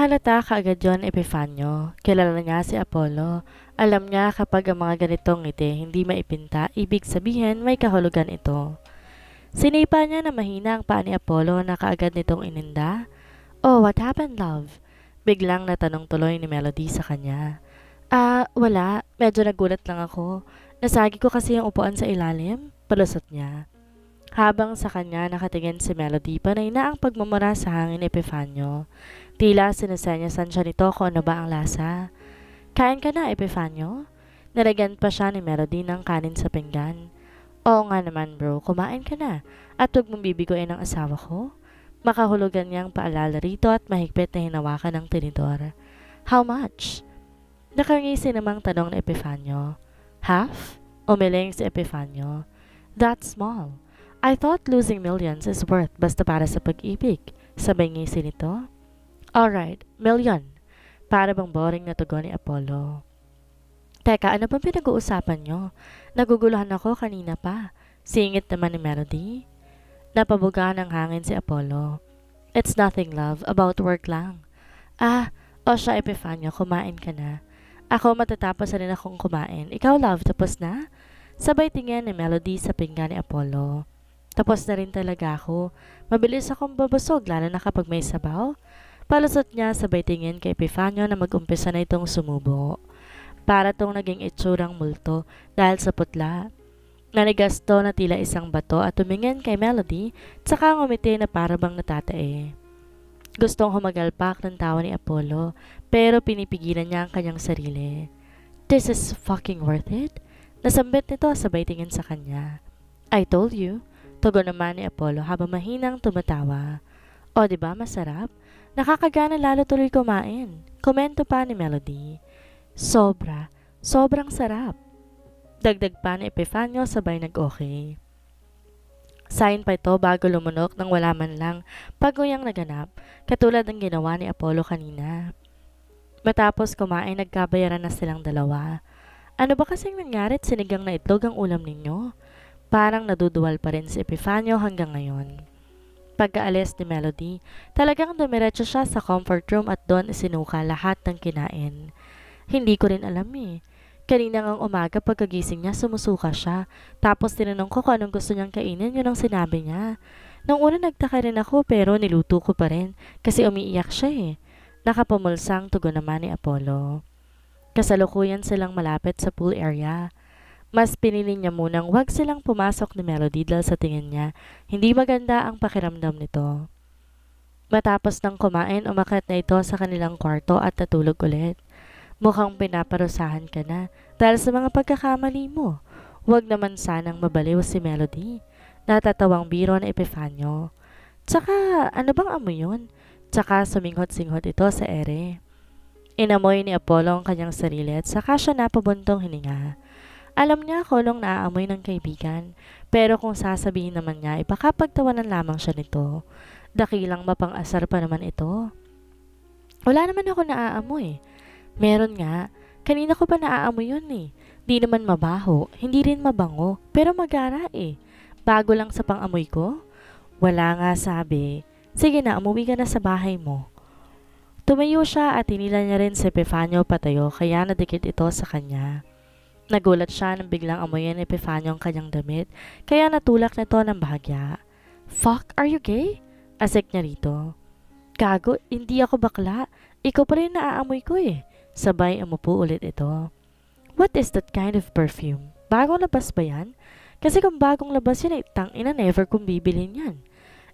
Nahalata kaagad yon Epifanio. Kilala niya si Apollo. Alam niya kapag ang mga ganitong ngiti hindi maipinta, ibig sabihin may kahulugan ito. Sinipa niya na mahina ang paa ni Apollo na kaagad nitong ininda. "Oh, what happened, love?" Biglang natanong tuloy ni Melody sa kanya. Wala. Medyo nagulat lang ako. Nasagi ko kasi yung upuan sa ilalim." Palusot niya. Habang sa kanya nakatingin si Melody, panay na ang pagmumura sa hangin ni Epifanio. Tila sinusenyasan siya nito kung ano ba ang lasa. "Kain ka na, Epifanio?" Nilagyan pa siya ni Melody ng kanin sa pinggan. "Oo nga naman bro, kumain ka na. At huwag mong bibiguin ang asawa ko." Makahulugan niyang paalala rito at mahigpit na hinawakan ng tinidor. "How much?" Nakangisi namang tanong ni Epifanio. "Half?" Umiling si Epifanio. "That's small. I thought losing millions is worth basta para sa pag-ibig." Sabay ngisi nito. "Alright, million." Para bang boring na tugon ni Apollo. "Teka, ano bang pinag-uusapan nyo? Naguguluhan ako kanina pa." Singit naman ni Melody. Napabuga ng hangin si Apollo. "It's nothing, love. About work lang." O siya, Epifanio, kumain ka na. "Ako matatapos na rin akong kumain. Ikaw, love, tapos na?" Sabay tingin ni Melody sa pinggan ni Apollo. "Tapos na rin talaga ako. Mabilis akong babusog lalo na kapag may sabaw." Palusot niya sabay tingin kay Epifanio na mag-umpisa na itong sumubo. Para tong naging itsurang multo dahil sa putla. Nanigasto na tila isang bato at tumingin kay Melody tsaka ngumiti na para bang natatae. Gustong humagalpak ng tawa ni Apollo pero pinipigilan niya ang kanyang sarili. "This is fucking worth it?" Nasambit nito sabay tingin sa kanya. "I told you." Tugon naman ni Apollo habang mahinang tumatawa. "O diba masarap? Nakakagana lalo tuloy kumain." Komento pa ni Melody. Sobrang sarap." Dagdag pa ni Epifanio sabay nag-okay. Sign pa ito bago lumunok nang wala man lang paguyang naganap, katulad ng ginawa ni Apollo kanina. Matapos kumain, nagkabayaran na silang dalawa. "Ano ba kasing nangyari at sinigang na itlog ang ulam ninyo?" Parang naduduwal pa rin si Epifanio hanggang ngayon. Pagkaalis ni Melody, talagang dumiretso siya sa comfort room at doon isinuka lahat ng kinain. "Hindi ko rin alam eh. Kanina ngang umaga pagkagising niya sumusuka siya. Tapos tinanong ko kung anong gusto niyang kainin, yun ang sinabi niya. Nung una nagtaka rin ako pero niluto ko pa rin kasi umiiyak siya eh." Nakapumulsang tugon naman ni Apollo. Kasalukuyan silang malapit sa pool area. Mas pinili niya munang wag silang pumasok ni Melody dahil sa tingin niya hindi maganda ang pakiramdam nito. Matapos ng kumain, umakyat na ito sa kanilang kwarto at natulog ulit. "Mukhang pinaparusahan ka na dahil sa mga pagkakamali mo. Wag naman sanang mabaliw si Melody." Natatawang biro ni Epifanio. "Tsaka ano bang amoy yun?" Tsaka suminghot-singhot ito sa ere. Inamoy ni Apollo ang kanyang sarili at saka siya napabuntong hininga. Alam niya kung anong naaamoy ng kaibigan, pero kung sasabihin naman niya, ipakapagtawanan lamang siya nito. Dakilang mapang-asar pa naman ito. "Wala naman ako naaamoy." "Meron nga. Kanina ko pa naaamoy yun eh. Di naman mabaho, hindi rin mabango, pero magara eh. Bago lang sa pang-amoy ko." "Wala nga sabi." "Sige na, umuwi ka na sa bahay mo." Tumayo siya at tinila niya rin si Epifanio patayo kaya nadikit ito sa kanya. Nagulat siya nang biglang amoyin ni Epifanio ang kanyang damit, kaya natulak nito ng bahagya. "Fuck, are you gay?" Asik niya rito. "Gago, hindi ako bakla. Ikaw pa rin naaamoy ko eh." Sabay umupo ulit ito. "What is that kind of perfume? Bagong labas ba yan? Kasi kung bagong labas yan, tangina never kong bibilin yan."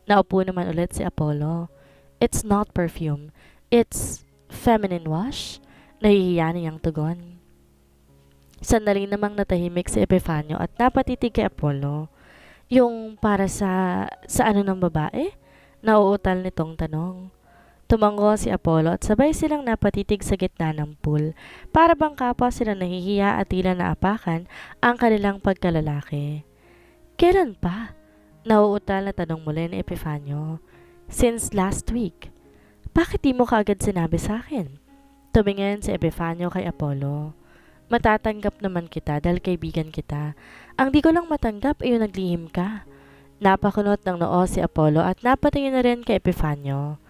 Naupo naman ulit si Apollo. "It's not perfume. It's feminine wash." Nahihiya niyang tugon. Sandali namang natahimik si Epifanio at napatitig kay Apollo. "Yung para sa ano ng babae?" Nauutal nitong tanong. Tumango si Apollo at sabay silang napatitig sa gitna ng pool. Para bang kapwa sila nahihiya at tila naapakan ang kanilang pagkalalaki. "Kailan pa?" Nauutal na tanong muli ni Epifanio. "Since last week." "Bakit di mo kaagad sinabi sa akin?" Tumingin si Epifanio kay Apollo. "Matatanggap naman kita dahil kaibigan kita. Ang di ko lang matanggap ay yung naglihim ka." Napakunot ng noo si Apollo at napatingin na rin kay Epifanio.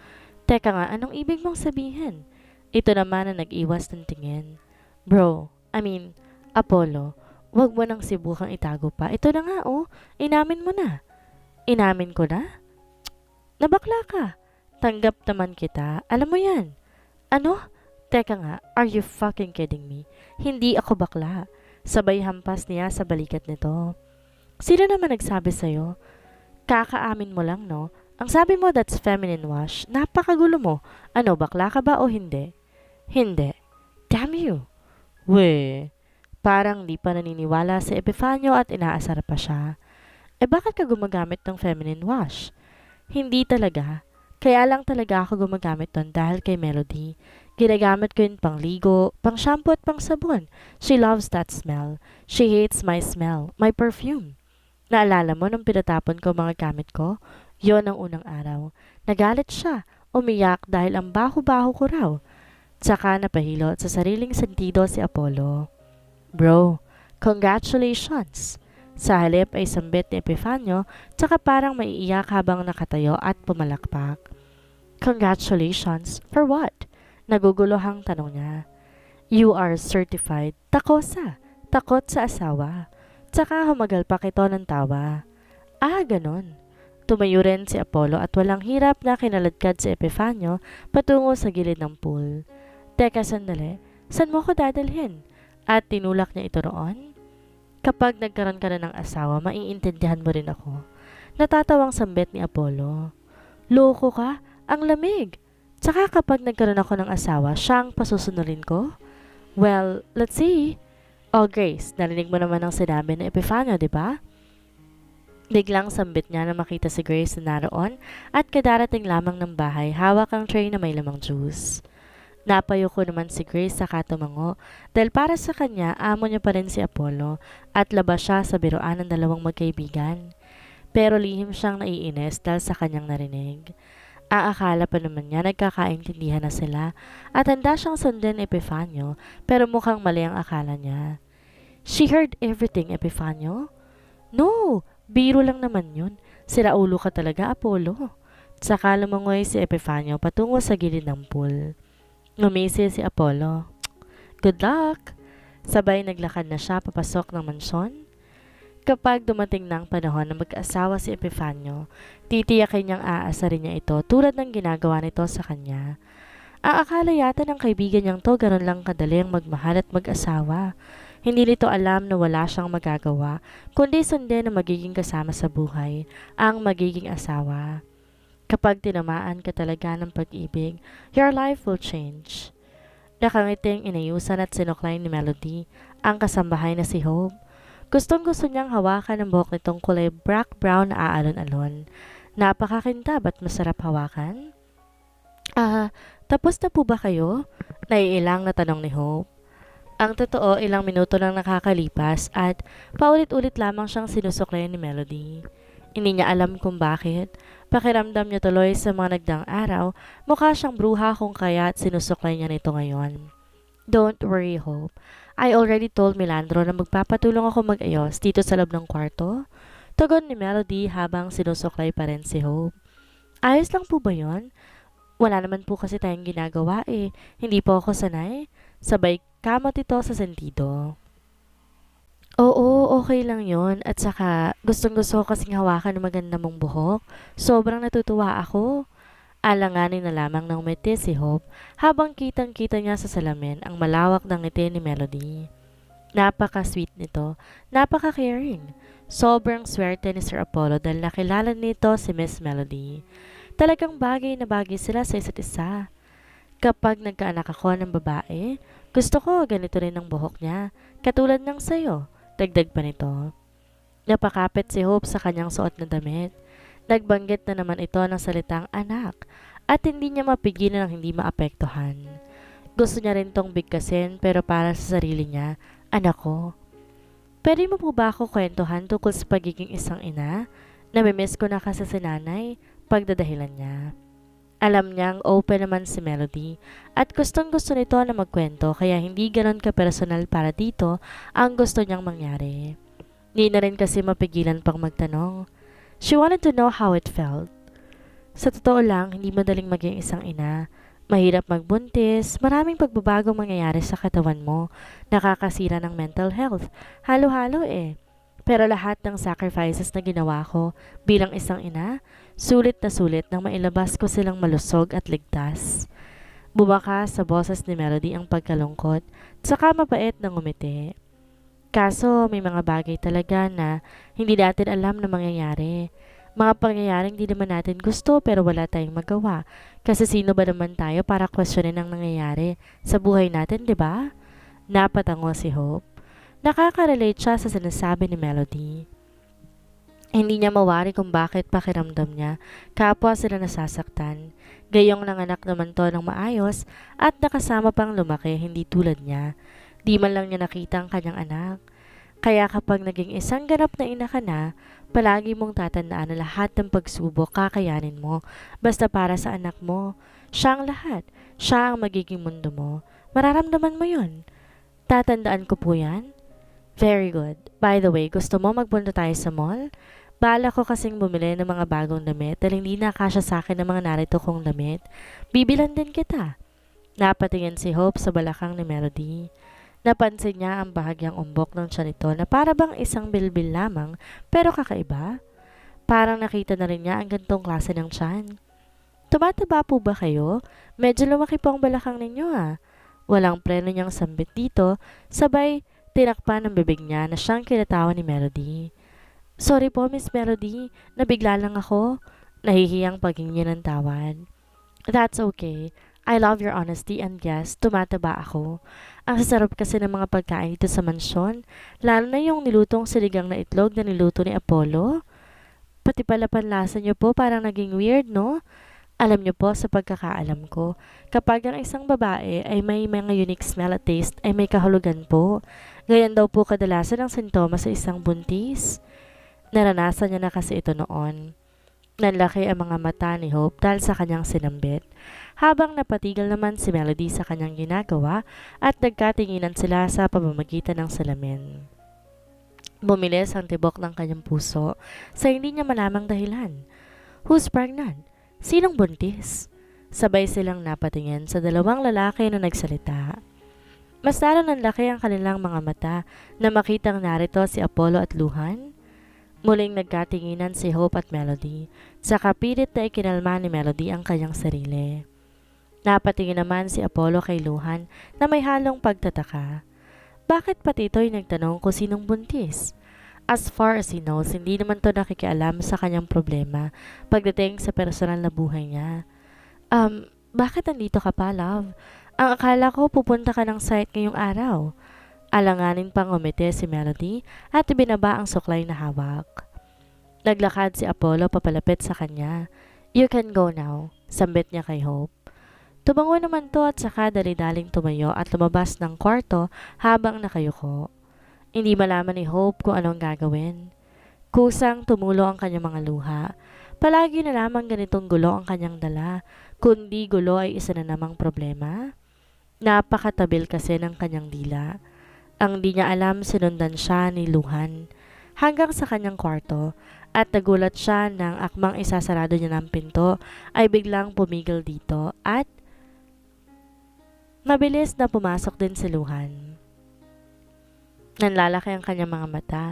Teka nga, anong ibig mong sabihin? Ito naman na nag-iwas ng tingin. Bro, Apollo, wag mo nang sibukang itago pa. Ito na nga oh, inamin mo na. Inamin ko na? Nabakla ka. Tanggap naman kita. Alam mo yan. Ano? Teka nga, are you fucking kidding me? Hindi ako bakla. Sabay hampas niya sa balikat nito. Sino naman nagsabi sa'yo? Kakaamin mo lang, no? Ang sabi mo, that's feminine wash. Napakagulo mo. Ano, bakla ka ba o hindi? Hindi. Damn you. We, parang di pa naniniwala si Epifanio at inaasar pa siya. Bakit ka gumagamit ng feminine wash? Hindi talaga. Kaya lang talaga ako gumagamit nun dahil kay Melody. Ginagamit ko yun pang ligo, pang shampoo at pang sabon. She loves that smell. She hates my smell, my perfume. Naalala mo nung pinatapon ko mga gamit ko? Yon ang unang araw. Nagalit siya, umiyak dahil ang baho-baho ko raw. Tsaka napahilot sa sariling sentido si Apollo. Bro, congratulations! Sa halip ay sambit ni Epifanio, tsaka parang maiiyak habang nakatayo at pumalakpak. Congratulations? For what? Naguguluhang tanong niya. You are certified takosa, takot sa asawa. Tsaka humagalpak ito ng tawa. Ah, ganon. Tumayo rin si Apollo at walang hirap na kinaladkad si Epifanio patungo sa gilid ng pool. Teka sandali, saan mo ko dadalhin? At tinulak niya ito roon. Kapag nagkaroon ka na ng asawa, maiintindihan mo rin ako. Natatawang sambit ni Apollo. Loko ka? Ang lamig! Tsaka kapag nagkaroon ako ng asawa, siyang pasusunulin ko? Well, let's see. Oh Grace, narinig mo naman ang sinabi ng Epifanio, di ba? Biglang sambit niya na makita si Grace na naroon at kadarating lamang ng bahay, hawak ang tray na may lamang juice. Napayuko naman si Grace sa katumango dahil para sa kanya amo niya pa rin si Apollo at labas siya sa biruan ng dalawang magkaibigan. Pero lihim siyang naiinis dahil sa kanyang narinig. Aakala pa naman niya nagkakaintindihan na sila at handa siyang sundin Epifanio pero mukhang mali ang akala niya. She heard everything, Epifanio? No, biro lang naman yun. Siraulo ka talaga, Apollo. Saka lumangoy si Epifanio patungo sa gilid ng pool. Ngumisi si Apollo. Good luck! Sabay naglakad na siya papasok ng mansyon. Kapag dumating na ang panahon na mag-asawa si Epifanio, titiyakin niyang aasarin niya ito tulad ng ginagawa nito sa kanya. Aakala yata ng kaibigan niyang to ganun lang kadali ang magmahal at mag-asawa. Hindi nito alam na wala siyang magagawa, kundi sundin na magiging kasama sa buhay, ang magiging asawa. Kapag tinamaan ka talaga ng pag-ibig, your life will change. Nakangiting inayusan at sinuklay ni Melody ang kasambahay na si Hope. Gustong-gusto niyang hawakan ang buhok nitong kulay black-brown na aalon-alon. Napakakintab at masarap hawakan. Tapos na po ba kayo? Naiilang na tanong ni Hope. Ang totoo, ilang minuto lang nakakalipas at paulit-ulit lamang siyang sinusuklay ni Melody. Hindi niya alam kung bakit. Pakiramdam niya tuloy sa mga nagdaang araw, mukha siyang bruha kung kaya't sinusuklay niya nito ngayon. Don't worry, Hope. I already told Milandro na magpapatulong ako mag-ayos dito sa loob ng kwarto. Tugon ni Melody habang sinusuklay pa rin si Hope. Ayos lang po ba yun? Wala naman po kasi tayong ginagawa eh. Hindi po ako sanay. Sabay kamot ito sa sentido. Oo, okay lang yon. At saka, gustong-gusto ko kasing hawakan ng maganda mong buhok. Sobrang natutuwa ako. Alanganin na lamang ng umiti si Hope habang kitang-kita niya sa salamin ang malawak ng ngiti ni Melody. Napaka-sweet nito, napaka-caring. Sobrang swerte ni Sir Apollo dahil nakilala nito si Miss Melody. Talagang bagay na bagay sila sa isa't isa. Kapag nagkaanak ako ng babae, gusto ko ganito rin ang buhok niya, katulad ng sayo. Dagdag pa nito. Napakapit si Hope sa kanyang suot na damit. Nagbanggit na naman ito ng salitang anak at hindi niya mapigilan ng hindi maapektuhan. Gusto niya rin tong bigkasin pero para sa sarili niya, anak ko. Pwede mo po ba ako kwentuhan tungkol sa pagiging isang ina? Namimiss ko na kasi si nanay, pagdadahilan niya. Alam niyang open naman si Melody at gustong-gusto nito na magkwento kaya hindi ganon ka-personal para dito ang gusto niyang mangyari. Hindi na rin kasi mapigilan pang magtanong. She wanted to know how it felt. Sa totoo lang, hindi madaling maging isang ina. Mahirap magbuntis, maraming pagbabagong mangyayari sa katawan mo, nakakasira ng mental health, halo-halo eh. Pero lahat ng sacrifices na ginawa ko bilang isang ina, sulit na sulit nang mailabas ko silang malusog at ligtas. Bumakas sa boses ni Melody ang pagkalungkot, saka mabait na ngumiti. Kaso may mga bagay talaga na hindi natin alam na mangyayari. Mga pangyayaring di naman natin gusto pero wala tayong magawa. Kasi sino ba naman tayo para questionin ang nangyayari sa buhay natin, di ba? Napatango si Hope. Nakaka-relate siya sa sinasabi ni Melody. Hindi niya mawari kung bakit pakiramdam niya kapwa sila nasasaktan. Gayong nanganak naman to ng maayos at nakasama pang lumaki hindi tulad niya. Di man lang niya nakita ang kanyang anak. Kaya kapag naging isang ganap na ina ka na, palagi mong tatandaan na lahat ng pagsubok kakayanin mo. Basta para sa anak mo. Siya ang lahat. Siya ang magiging mundo mo. Mararamdaman mo yun. Tatandaan ko po yan. Very good. By the way, gusto mo magpunta tayo sa mall? Bala ko kasing bumili ng mga bagong damit dahil hindi nakasya sa akin ng mga narito kong damit. Bibilan din kita. Napatingin si Hope sa balakang ni Melody. Napansin niya ang bahagyang umbok ng tiyan nito na para bang isang bilbil lamang pero kakaiba. Parang nakita na rin niya ang gantong klase ng tiyan. Tumataba po ba kayo? Medyo lumaki po ang balakang ninyo ah. Walang preno niyang sambit dito, sabay tinakpan ng bibig niya na siyang kinatawa ni Melody. Sorry po, Miss Melody. Nabigla lang ako. Nahihiyang paghingi ng tawad. That's okay. I love your honesty and yes, tumataba ako. Ang sasarap kasi ng mga pagkain dito sa mansyon, lalo na yung nilutong sinigang na itlog na niluto ni Apollo. Pati pala panlasa niyo po parang naging weird, no? Alam niyo po sa pagkakaalam ko, kapag ang isang babae ay may mga unique smell at taste ay may kahulugan po. Ganyan daw po kadalasan ang sintomas sa isang buntis. Naranasan niya na kasi ito noon. Nanlaki ang mga mata ni Hope dahil sa kanyang sinambit, habang napatigil naman si Melody sa kanyang ginagawa at nagkatinginan sila sa pamamagitan ng salamin. Bumilis ang tibok ng kanyang puso sa hindi niya malamang dahilan. Who's pregnant? Sinong buntis? Sabay silang napatingin sa dalawang lalaki na nagsalita. Mas lalo nanlaki ang kanilang mga mata na makitang narito si Apollo at Luhan. Muling nagkatinginan si Hope at Melody, sa kapilit na ikinalma ni Melody ang kanyang sarili. Napatingin naman si Apollo kay Luhan na may halong pagtataka. Bakit pati ito'y nagtanong kung sinong buntis? As far as he knows, hindi naman to nakikialam sa kanyang problema pagdating sa personal na buhay niya. Bakit nandito ka pa, love? Ang akala ko pupunta ka ng site ngayong araw. Alanganin pang umiti si Melody at ibinaba ang suklay na hawak. Naglakad si Apollo papalapit sa kanya. You can go now, sambit niya kay Hope. Tumango naman to at saka dali-daling tumayo at lumabas ng kwarto habang nakayuko. Hindi malaman ni Hope kung anong gagawin. Kusang tumulo ang kanyang mga luha. Palagi na lamang ganitong gulo ang kanyang dala, kundi gulo ay isa na namang problema. Napakatabil kasi ng kanyang dila. Ang di niya alam sinundan siya ni Luhan hanggang sa kanyang kwarto at nagulat siya nang akmang isasarado niya ng pinto ay biglang pumigil dito at mabilis na pumasok din si Luhan. Nanlalaki ang kanyang mga mata,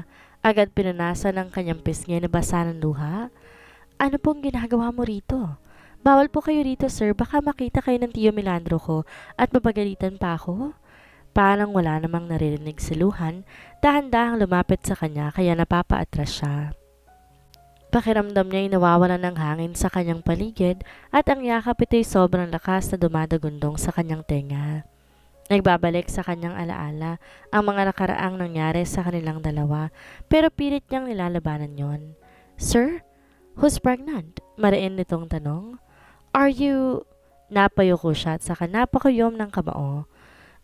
agad pinunasan ng kanyang pisngi na basa ng luha. Ano pong ginagawa mo rito? Bawal po kayo rito sir, baka makita kayo ng Tiyo Milandro ko at mapagalitan pa ako. Parang wala namang naririnig si Luhan, dahan-dahang lumapit sa kanya kaya napapaatras siya. Pakiramdam niya ay nawawalan ng hangin sa kanyang paligid at ang yakap ito'y sobrang lakas na dumadagundong sa kanyang tenga. Nagbabalik sa kanyang alaala ang mga nakaraang nangyari sa kanilang dalawa pero pilit niyang nilalabanan yon. Sir, who's pregnant? Mariin nitong tanong. Are you... Napayuko siya at saka napakuyom ng kamao.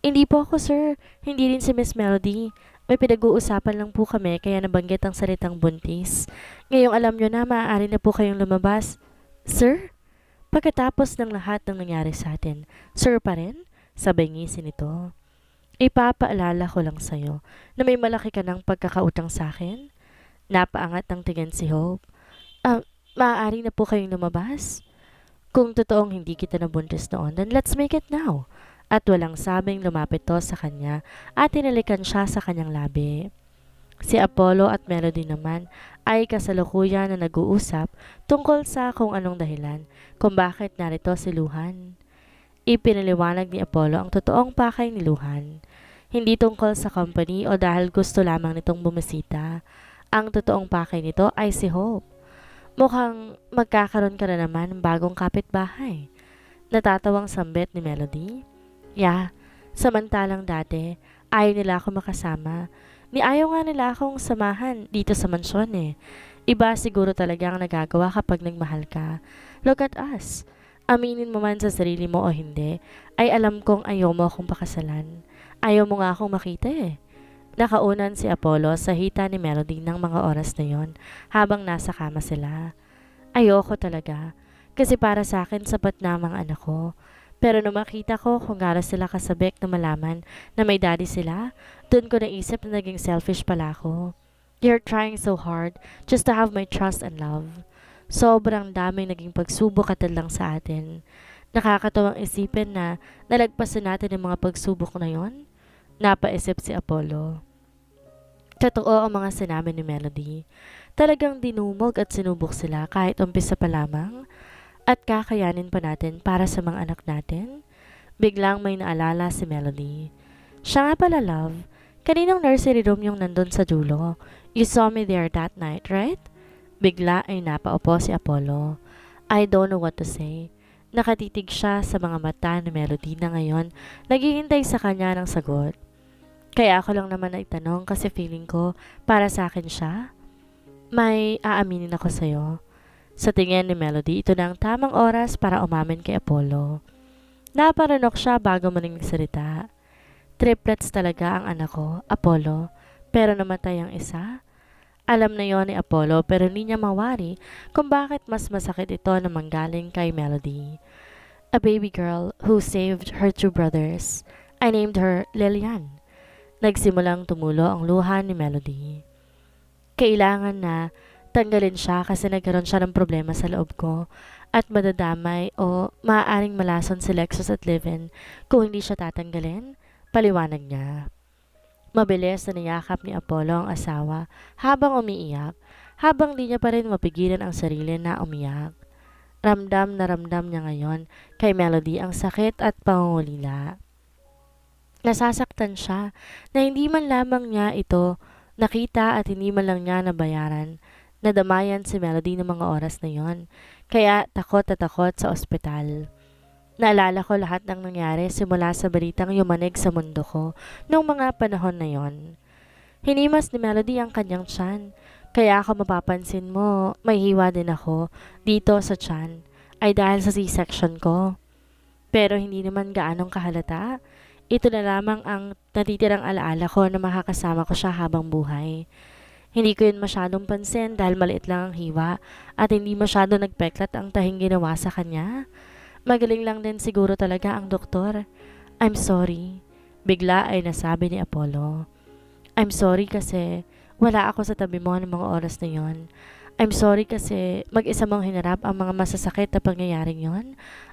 Hindi po ako sir, hindi rin si Miss Melody. May pinag-uusapan lang po kami kaya nabanggit ang salitang buntis. Ngayong alam nyo na maaari na po kayong lumabas. Sir? Pagkatapos ng lahat ng nangyari sa atin, sir pa rin? Sabay ngisin ito. Ipapaalala ko lang sa'yo na may malaki ka ng pagkakautang sa akin. Napaangat ng tingin si Hope. Maaari na po kayong lumabas. Kung totoong hindi kita nabuntis noon, then let's make it now. At walang sabing lumapit to sa kanya at tinalikan siya sa kanyang labi. Si Apollo at Melody naman ay kasalukuyan na nag-uusap tungkol sa kung anong dahilan kung bakit narito si Luhan. Ipinaliwanag ni Apollo ang totoong pakay ni Luhan. Hindi tungkol sa company o dahil gusto lamang nitong bumisita. Ang totoong pakay nito ay si Hope. Mukhang magkakaroon ka na naman ng bagong kapitbahay. Natatawang sambit ni Melody. Samantalang dati, ayaw nila ako makasama. Ayaw nga nila akong samahan dito sa mansyon eh. Iba siguro talaga ang nagagawa kapag nagmahal ka. Look at us. Aminin mo man sa sarili mo o hindi, ay alam kong ayaw mo akong pakasalan. Ayaw mo nga akong makita eh. Nakaunan si Apollo sa hita ni Melody ng mga oras na yon habang nasa kama sila. Ayoko talaga, kasi para sa akin sapat na ang mga anak ko. Pero nung makita ko kung gaano sila kasabik na malaman na may daddy sila, dun ko naisip na naging selfish pala ako. You're trying so hard just to have my trust and love. Sobrang daming naging pagsubok at lang sa atin. Nakakatawang isipin na nalagpasan natin ang mga pagsubok na yon. Napaisip si Apollo. Totoo ang mga sinabi ni Melody. Talagang dinumog at sinubok sila kahit umpisa pa lamang. At kakayanin pa natin para sa mga anak natin? Biglang may naalala si Melody. Siya nga pala, love. Kaninang nursery room yung nandun sa dulo? You saw me there that night, right? Bigla ay napaupo si Apollo. I don't know what to say. Nakatitig siya sa mga mata ni Melody na ngayon naghihintay sa kanya ng sagot. Kaya ako lang naman nagtanong kasi feeling ko para sa akin siya. May aaminin ako sa'yo. Sa tingin ni Melody, ito na ang tamang oras para umamin kay Apollo. Naparanok siya bago muling nagsalita. Triplets talaga ang anak ko, Apollo, pero namatay ang isa. Alam na yon ni Apollo pero hindi niya mawari kung bakit mas masakit ito na manggaling kay Melody. A baby girl who saved her two brothers. I named her Lilian. Nagsimulang tumulo ang luha ni Melody. Kailangan na tanggalin siya kasi nagkaroon siya ng problema sa loob ko at madadamay o maaaring malason si Lexus at Livin kung hindi siya tatanggalin, paliwanag niya. Mabilis na niyakap ni Apollo ang asawa habang umiiyak, habang di niya pa rin mapigilan ang sarili na umiyak. Ramdam na ramdam niya ngayon kay Melody ang sakit at pangungulila. Nasasaktan siya na hindi man lamang niya ito nakita at hindi man lang niya nabayaran. Nadamayan si Melody ng mga oras na yon, kaya takot na takot sa ospital. Naalala ko lahat ng nangyari simula sa balitang yumanig sa mundo ko noong mga panahon na yon. Hinimas ni Melody ang kanyang tiyan, kaya ako mapapansin mo, may hiwa din ako dito sa tiyan, ay dahil sa C-section ko. Pero hindi naman gaanong kahalata. Ito na lamang ang natitirang alaala ko na makakasama ko siya habang buhay. Hindi ko yun masyadong pansin dahil maliit lang ang hiwa at hindi masyado nagpeklat ang tahing ginawa sa kanya. Magaling lang din siguro talaga ang doktor. I'm sorry. Bigla ay nasabi ni Apollo. I'm sorry kasi wala ako sa tabi mo ng mga oras na yon. I'm sorry kasi mag-isa mong hinarap ang mga masasakit na pangyayaring yon.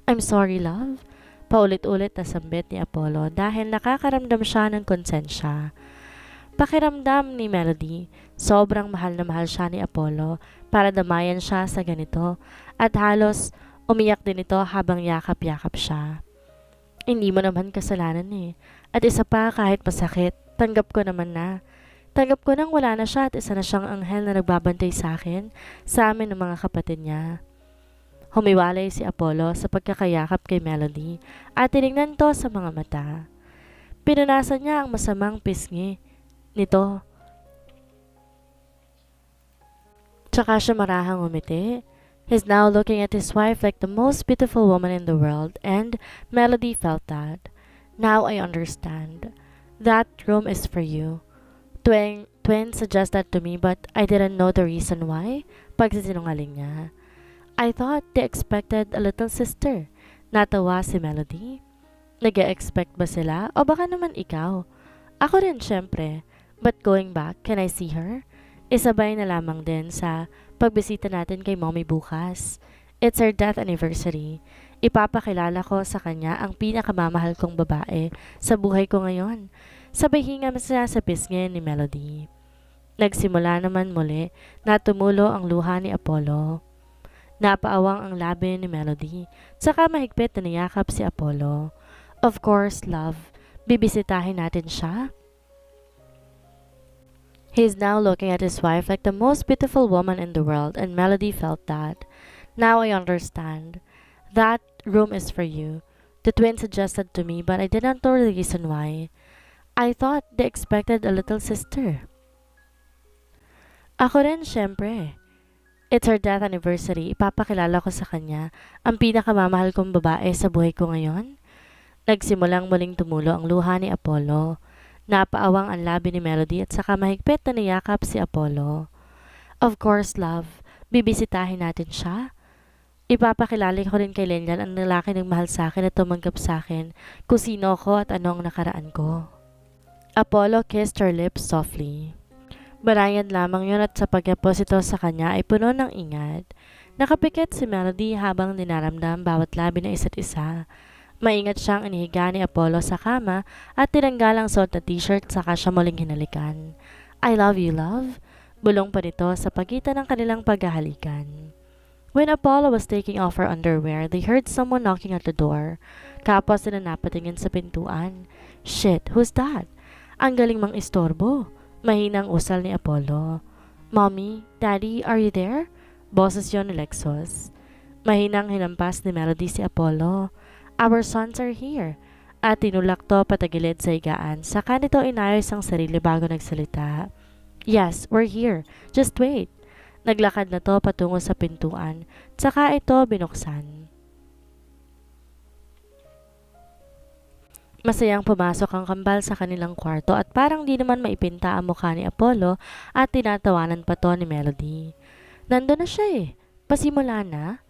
I'm sorry, love. Paulit-ulit na sambit ni Apollo dahil nakakaramdam siya ng konsensya. Pakiramdam ni Melody, sobrang mahal na mahal siya ni Apollo para damayan siya sa ganito at halos umiyak din ito habang yakap-yakap siya. Hindi mo naman kasalanan eh. At isa pa kahit masakit, tanggap ko naman na. Tanggap ko nang wala na siya at isa na siyang anghel na nagbabantay sa akin, sa amin ng mga kapatid niya. Humiwalay si Apollo sa pagkakayakap kay Melody at tinignan to sa mga mata. Pinunasan niya ang masamang pisngi nito. Tsaka siya marahang umiti. He's now looking at his wife like the most beautiful woman in the world and Melody felt that. Now I understand. That room is for you. Twin suggested to me but I didn't know the reason why. Pagsisinungaling niya. I thought they expected a little sister. Natawa si Melody. Nag-e-expect ba sila o baka naman ikaw? Ako rin syempre. But going back, can I see her? Isabay na lamang din sa pagbisita natin kay mommy bukas. It's her death anniversary. Ipapakilala ko sa kanya ang pinakamamahal kong babae sa buhay ko ngayon. Sabay hinga siya sa pisngi ni Melody. Nagsimula naman muli na tumulo ang luha ni Apollo. Napaawang ang labi ni Melody, saka mahigpit na niyakap si Apollo. Of course, love, bibisitahin natin siya. He's now looking at his wife like the most beautiful woman in the world, and Melody felt that. Now I understand. That room is for you. The twins suggested to me, but I didn't know the reason why. I thought they expected a little sister. Ako rin, syempre. It's her death anniversary. Ipapakilala ko sa kanya ang pinakamamahal kong babae sa buhay ko ngayon. Nagsimulang muling tumulo ang luha ni Apollo. Napaawang ang labi ni Melody at saka mahigpit na niyakap si Apollo. Of course, love. Bibisitahin natin siya. Ipapakilala ko rin kay Lenyan ang lalaki ng mahal sa akin at tumanggap sa akin kung sino ko at anong nakaraan ko. Apollo kissed her lips softly. Barayan lamang yun at sa pagkapos ito sa kanya ay puno ng ingat. Nakapikit si Melody habang dinaramdam bawat labi ng isa't isa. Maingat siyang inihiga ni Apollo sa kama at tinanggal ang suot na t-shirt saka siya muling hinalikan. I love you, love. Bulong pa nito sa pagitan ng kanilang paghahalikan. When Apollo was taking off her underwear, they heard someone knocking at the door. Kapos sila napatingin sa pintuan. Shit, who's that? Ang galing mang istorbo. Mahinang usal ni Apollo. Mommy, Daddy, are you there? Boses yon ni Lexus. Mahinang hinampas ni Melody si Apollo. Our sons are here. At tinulak to patagilid sa higaan. Saka nito inayos ang sarili bago nagsalita. Yes, we're here. Just wait. Naglakad na to patungo sa pintuan. Saka ito binuksan. Masayang pumasok ang kambal sa kanilang kwarto at parang di naman maipinta ang mukha ni Apollo at tinatawanan pa to ni Melody. Nandun na siya eh. Pasimula na.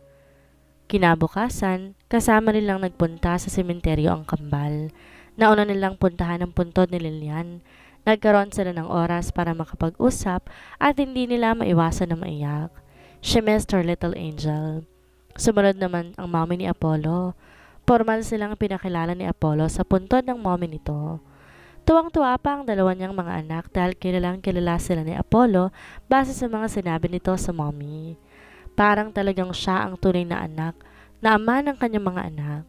Kinabukasan, kasama nilang nagpunta sa sementeryo ang kambal. Nauna nilang puntahan ang puntod ni Lilian. Nagkaroon sila ng oras para makapag-usap at hindi nila maiwasan na maiyak. She missed her little angel. Sumunod naman ang mommy ni Apollo. Formal silang pinakilala ni Apollo sa puntod ng mommy nito. Tuwang-tuwa pa ang dalawa niyang mga anak dahil kilalang kilala sila ni Apollo base sa mga sinabi nito sa mommy. Parang talagang siya ang tunay na anak, na ama ng kanyang mga anak.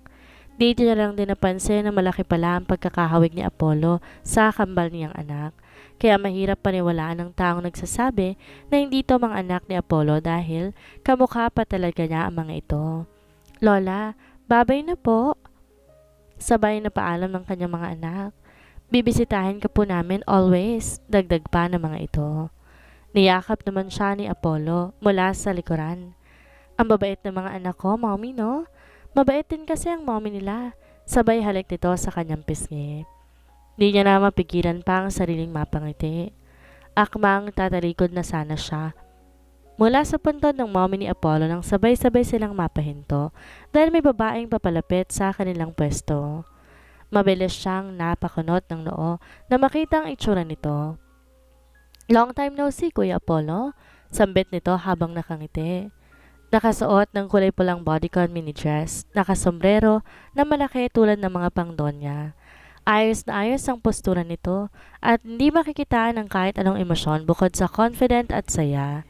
Dito niya lang din napansin na malaki pala ang pagkakahawig ni Apollo sa kambal niyang anak. Kaya mahirap paniwalaan ng taong nagsasabi na hindi to mga anak ni Apollo dahil kamukha pa talaga niya ang mga ito. Lola, babay na po. Sabay na paalam ng kanyang mga anak. Bibisitahin ka po namin always, dagdag pa ng mga ito. Niyakap naman siya ni Apollo mula sa likuran. Ang babait ng mga anak ko, mommy no? Mabait din kasi ang mommy nila. Sabay halik nito sa kanyang pisngi. Di niya na mapigilan pa ang sariling mapangiti. Akmang tatalikod na sana siya. Mula sa puntod ng mommy ni Apollo nang sabay-sabay silang mapahinto dahil may babaeng papalapit sa kanilang pwesto. Mabilis siyang napakunot ng noo na makita ang itsura nito. Long time no see, Kuya Apollo. Sambit nito habang nakangiti. Nakasuot ng kulay pulang bodycon mini dress, nakasombrero na malaki tulad ng mga pangdonya. Ayos na ayos ang postura nito at hindi makikitaan ng kahit anong emosyon bukod sa confident at saya.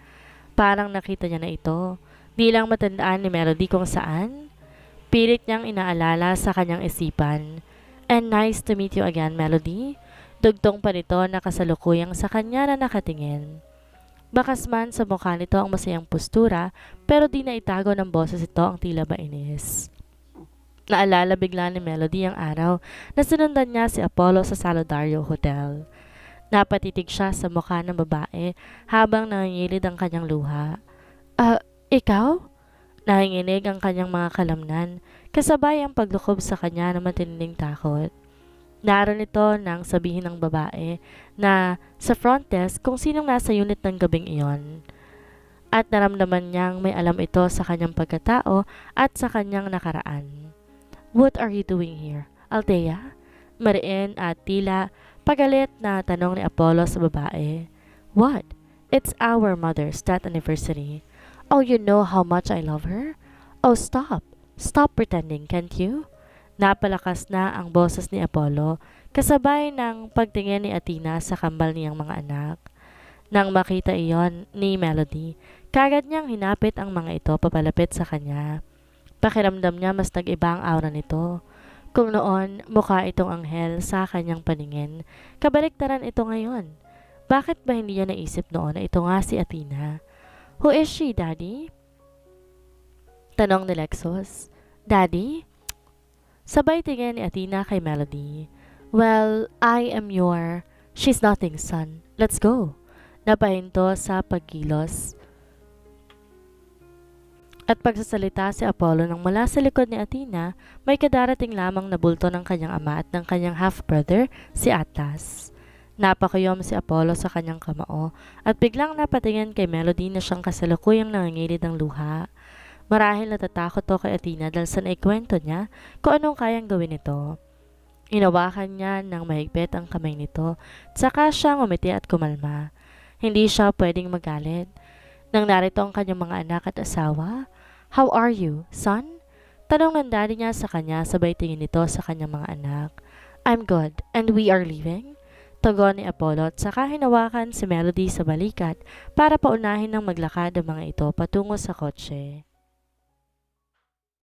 Parang nakita niya na ito. Di lang matandaan ni Melody kung saan. Pilit niyang inaalala sa kanyang isipan. And nice to meet you again, Melody. Dugtong pa nito na kasalukuyang sa kanya na nakatingin. Bakas man sa mukha nito ang masayang postura pero di na itago ng boses ito ang tila ba inis. Naalala bigla ni Melody ang araw na sinundan niya si Apollo sa Salodario Hotel. Napatitig siya sa mukha ng babae habang nangingilid ang kanyang luha. Ikaw? Nanginginig ang kanyang mga kalamnan, kasabay ang paglukob sa kanya ng matinding takot. Naroon ito nang sabihin ng babae na sa front desk kung sinong nasa unit ng gabing iyon. At naramdaman niyang may alam ito sa kanyang pagkatao at sa kanyang nakaraan. What are you doing here, Althea? Mariin at tila pagalit na tanong ni Apollo sa babae. What? It's our mother's death anniversary. Oh, you know how much I love her? Oh, stop. Stop pretending, can't you? Napalakas na ang boses ni Apollo, kasabay ng pagtingin ni Athena sa kambal niyang mga anak. Nang makita iyon ni Melody, kagad niyang hinapit ang mga ito papalapit sa kanya. Pakiramdam niya mas nag-iba ang aura nito. Kung noon, mukha itong anghel sa kanyang paningin, kabaliktaran ito ngayon. Bakit ba hindi niya naisip noon na ito nga si Athena? Who is she, Daddy? Tanong ni Lexus. Daddy? Sabay tingin ni Athena kay Melody. Well, I am your... She's nothing, son. Let's go. Napahinto sa pagkilos at pagsasalita si Apollo nang mula sa likod ni Athena, may kadarating lamang na bulto ng kanyang ama at ng kanyang half-brother, si Atlas. Napakuyom si Apollo sa kanyang kamao at biglang napatingin kay Melody na siyang kasalukuyang nangangilid ng luha. Marahil natatakot to kay Athena dahil sa naikwento niya kung anong kayang gawin nito. Inawakan niya ng mahigpit ang kamay nito at saka siyang umiti at kumalma. Hindi siya pwedeng magalit. Nang narito ang kanyang mga anak at asawa, "How are you, son?" Tanong ng daddy niya sa kanya sabay tingin nito sa kanyang mga anak. "I'm good, and we are leaving?" Tugon ni Apollo at saka hinawakan si Melody sa balikat para paunahin ng maglakad ang mga ito patungo sa kotse.